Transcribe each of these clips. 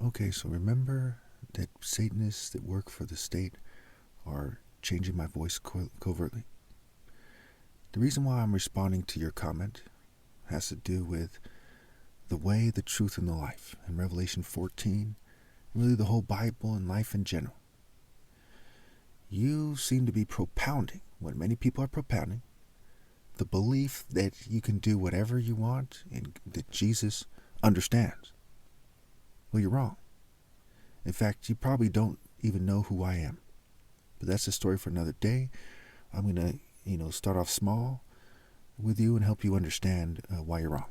Okay, so remember that Satanists that work for the state are changing my voice covertly. The reason why I'm responding to your comment has to do with the way, the truth, and the life in Revelation 14, and really the whole Bible and life in general. You seem to be propounding what many people are propounding, the belief that you can do whatever you want and that Jesus understands. Well, you're wrong. In fact, you probably don't even know who I am. But that's a story for another day. I'm going to, start off small with you and help you understand why you're wrong.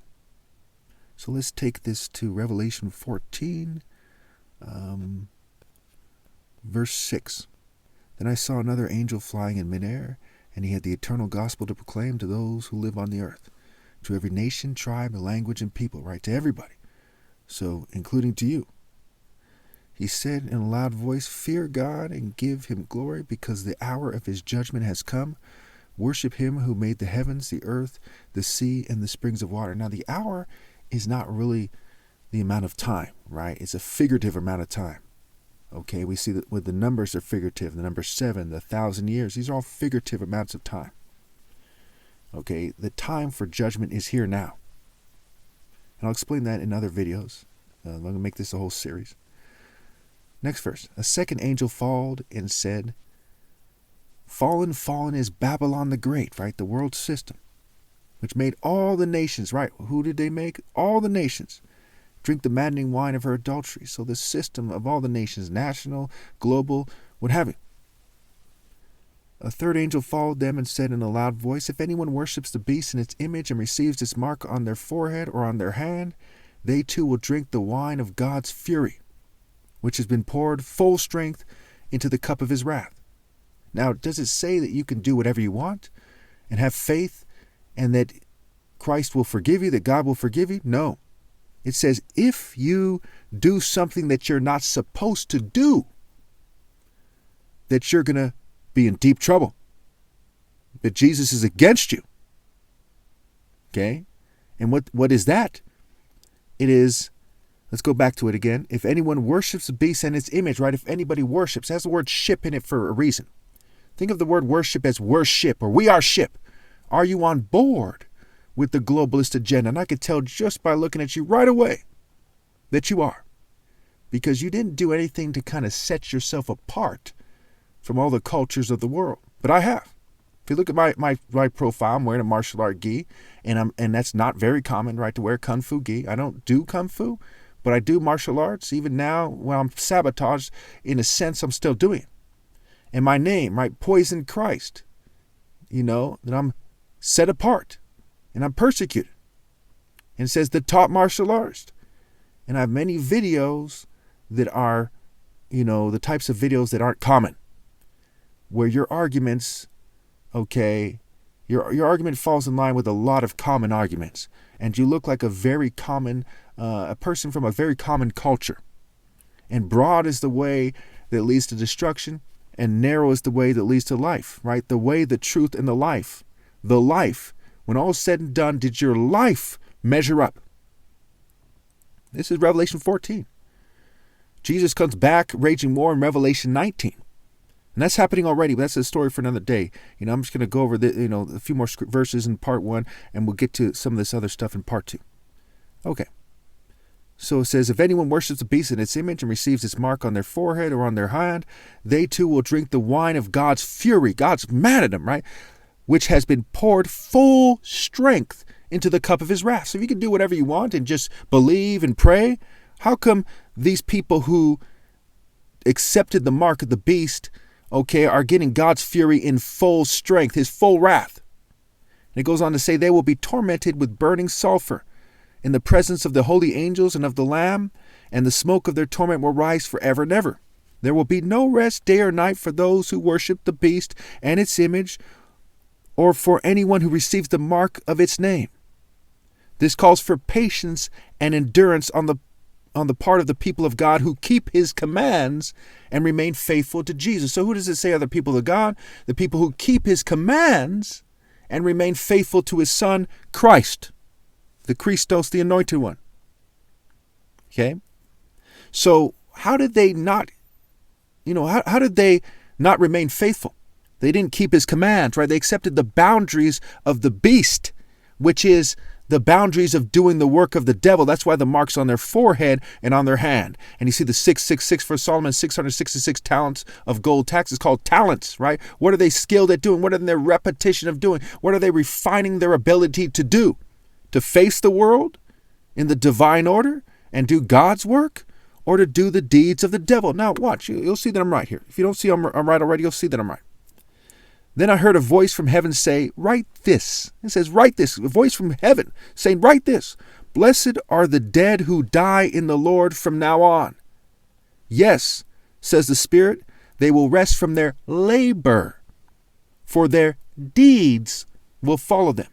So let's take this to Revelation 14, verse 6. Then I saw another angel flying in midair, and he had the eternal gospel to proclaim to those who live on the earth, to every nation, tribe, and language and people, right? To everybody. So, including to you. He said in a loud voice, "Fear God and give him glory, because the hour of his judgment has come. Worship him who made the heavens, the earth, the sea, and the springs of water." Now, the hour is not really the amount of time, right? It's a figurative amount of time. Okay, we see that with the numbers are figurative. The number 7, the 1,000 years, these are all figurative amounts of time. Okay, the time for judgment is here now. And I'll explain that in other videos. I'm going to make this a whole series. Next verse. A second angel followed and said, "Fallen, fallen is Babylon the Great," right? The world system, which made all the nations, right? Who did they make? All the nations drink the maddening wine of her adultery. So the system of all the nations, national, global, what have you. A third angel followed them and said in a loud voice, "If anyone worships the beast and its image and receives its mark on their forehead or on their hand, they too will drink the wine of God's fury, which has been poured full strength into the cup of his wrath." Now, does it say that you can do whatever you want and have faith and that Christ will forgive you, that God will forgive you? No. It says if you do something that you're not supposed to do, that you're going to be in deep trouble, that Jesus is against you. Okay? And what is that? It is, let's go back to it again. If anyone worships the beast and its image, right? If anybody worships, it has the word ship in it for a reason. Think of the word worship as worship, or we are ship. Are you on board with the globalist agenda? And I could tell just by looking at you right away that you are, because you didn't do anything to kind of set yourself apart from all the cultures of the world. But I have. If you look at my profile, I'm wearing a martial art gi, and that's not very common, right, to wear kung fu gi. I don't do kung fu, but I do martial arts. Even now, when I'm sabotaged, in a sense, I'm still doing it. And my name, right, Poison Christ, that I'm set apart and I'm persecuted. And it says the top martial artist. And I have many videos that are, the types of videos that aren't common, where your arguments, okay, your argument falls in line with a lot of common arguments. And you look like a very common, a person from a very common culture. And broad is the way that leads to destruction, and narrow is the way that leads to life, right? The way, the truth, and the life. The life. When all is said and done, did your life measure up? This is Revelation 14. Jesus comes back raging war in Revelation 19. And that's happening already, but that's a story for another day. I'm just going to go over a few more verses in part 1, and we'll get to some of this other stuff in part 2. Okay. So it says, if anyone worships the beast in its image and receives its mark on their forehead or on their hand, they too will drink the wine of God's fury. God's mad at them, right? Which has been poured full strength into the cup of his wrath. So if you can do whatever you want and just believe and pray, how come these people who accepted the mark of the beast, okay, are getting God's fury in full strength, his full wrath? And it goes on to say they will be tormented with burning sulfur in the presence of the holy angels and of the Lamb, and the smoke of their torment will rise forever and ever. There will be no rest day or night for those who worship the beast and its image, or for anyone who receives the mark of its name. This calls for patience and endurance on the part of the people of God who keep his commands and remain faithful to Jesus. So who does it say are the people of God? The people who keep his commands and remain faithful to his Son, Christ, the Christos, the Anointed One. Okay? So how did they not, how did they not remain faithful? They didn't keep his commands, right? They accepted the boundaries of the beast, which is the boundaries of doing the work of the devil. That's why the mark's on their forehead and on their hand. And you see the 666 for Solomon, 666 talents of gold tax is called talents, right? What are they skilled at doing? What are their repetition of doing? What are they refining their ability to do? To face the world in the divine order and do God's work, or to do the deeds of the devil? Now watch, you'll see that I'm right here. If you don't see I'm right already, you'll see that I'm right. Then I heard a voice from heaven say, write this. It says, write this. A voice from heaven saying, write this. Blessed are the dead who die in the Lord from now on. Yes, says the Spirit, they will rest from their labor, for their deeds will follow them.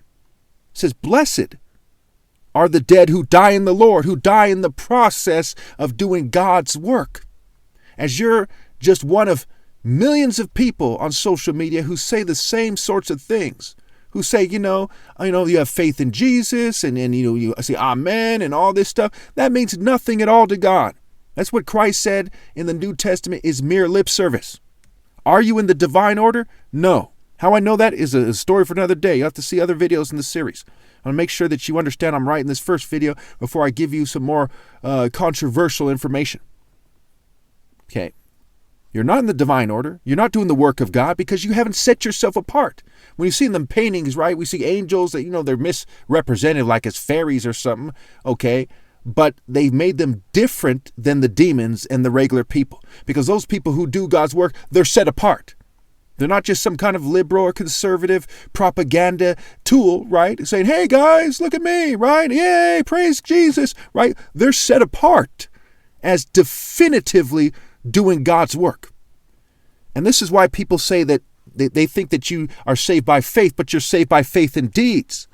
It says, blessed are the dead who die in the Lord, who die in the process of doing God's work. As you're just one of millions of people on social media who say the same sorts of things, who say, you have faith in Jesus and you say amen and all this stuff. That means nothing at all to God. That's what Christ said in the New Testament is mere lip service. Are you in the divine order? No. How I know that is a story for another day. You have to see other videos in the series. I want to make sure that you understand I'm right in this first video before I give you some more controversial information. Okay. You're not in the divine order. You're not doing the work of God because you haven't set yourself apart. When you see in them paintings, right, we see angels that, they're misrepresented like as fairies or something, okay? But they've made them different than the demons and the regular people. Because those people who do God's work, they're set apart. They're not just some kind of liberal or conservative propaganda tool, right? Saying, hey guys, look at me, right? Yay, praise Jesus, right? They're set apart as definitively doing God's work. And this is why people say that they think that you are saved by faith, but you're saved by faith in deeds.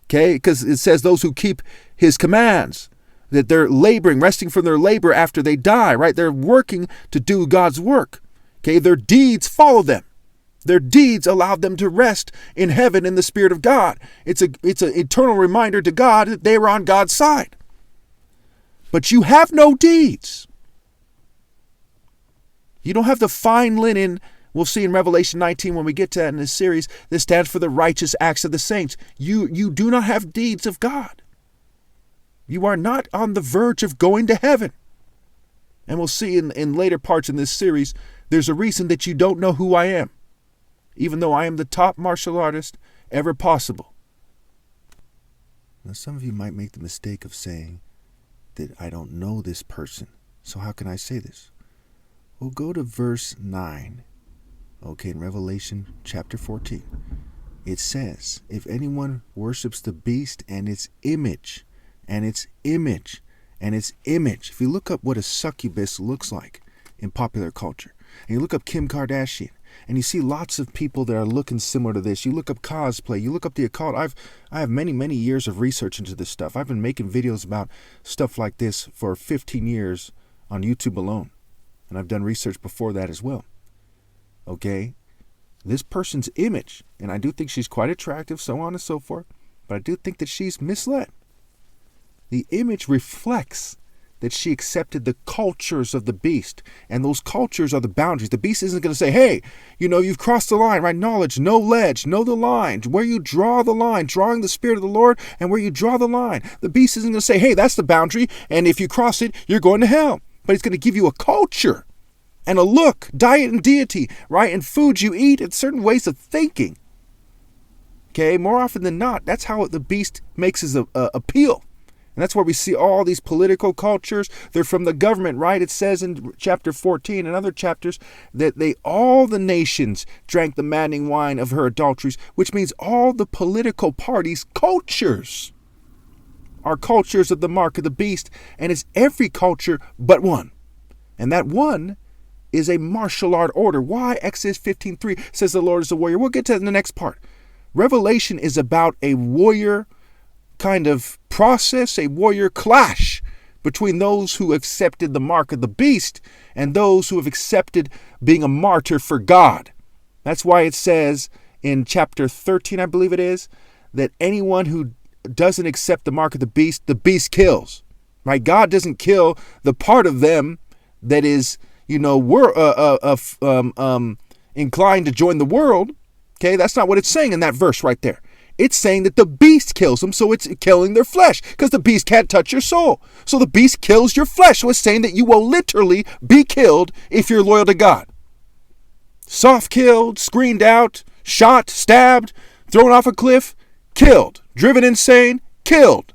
Okay? Because it says those who keep his commands, that they're laboring, resting from their labor after they die, right? They're working to do God's work. Okay? Their deeds follow them. Their deeds allow them to rest in heaven in the Spirit of God. It's an eternal reminder to God that they were on God's side. But you have no deeds. You don't have the fine linen, we'll see in Revelation 19 when we get to that in this series, that stands for the righteous acts of the saints. You do not have deeds of God. You are not on the verge of going to heaven. And we'll see in later parts in this series, there's a reason that you don't know who I am, even though I am the top martial artist ever possible. Now, some of you might make the mistake of saying that I don't know this person. So how can I say this? We'll go to verse 9. Okay, in Revelation chapter 14. It says, if anyone worships the beast and its image, and its image, and its image. If you look up what a succubus looks like in popular culture, and you look up Kim Kardashian, and you see lots of people that are looking similar to this. You look up cosplay, you look up the occult. I have many years of research into this stuff. I've been making videos about stuff like this for 15 years on YouTube alone. And I've done research before that as well. Okay? This person's image, and I do think she's quite attractive, so on and so forth, but I do think that she's misled. The image reflects that she accepted the cultures of the beast, and those cultures are the boundaries. The beast isn't going to say, hey, you've crossed the line, right? Knowledge, no ledge, know the line, where you draw the line, drawing the Spirit of the Lord, and where you draw the line. The beast isn't going to say, hey, that's the boundary, and if you cross it, you're going to hell. But it's going to give you a culture and a look, diet and deity, right? And foods you eat and certain ways of thinking. Okay, more often than not, that's how the beast makes his appeal. And that's where we see all these political cultures. They're from the government, right? It says in chapter 14 and other chapters that all the nations drank the maddening wine of her adulteries, which means all the political parties' cultures are cultures of the mark of the beast, and it's every culture but one. And that one is a martial art order. Why? Exodus 15:3 says the Lord is a warrior. We'll get to the next part. Revelation is about a warrior kind of process, a warrior clash between those who accepted the mark of the beast and those who have accepted being a martyr for God. That's why it says in chapter 13, I believe it is, that anyone who doesn't accept the mark of the beast kills. Right? God doesn't kill the part of them that is, we're inclined to join the world. Okay, that's not what it's saying in that verse right there. It's saying that the beast kills them, so it's killing their flesh, because the beast can't touch your soul. So the beast kills your flesh. So it's saying that you will literally be killed if you're loyal to God. Soft killed, screened out, shot, stabbed, thrown off a cliff, killed. Driven insane, killed.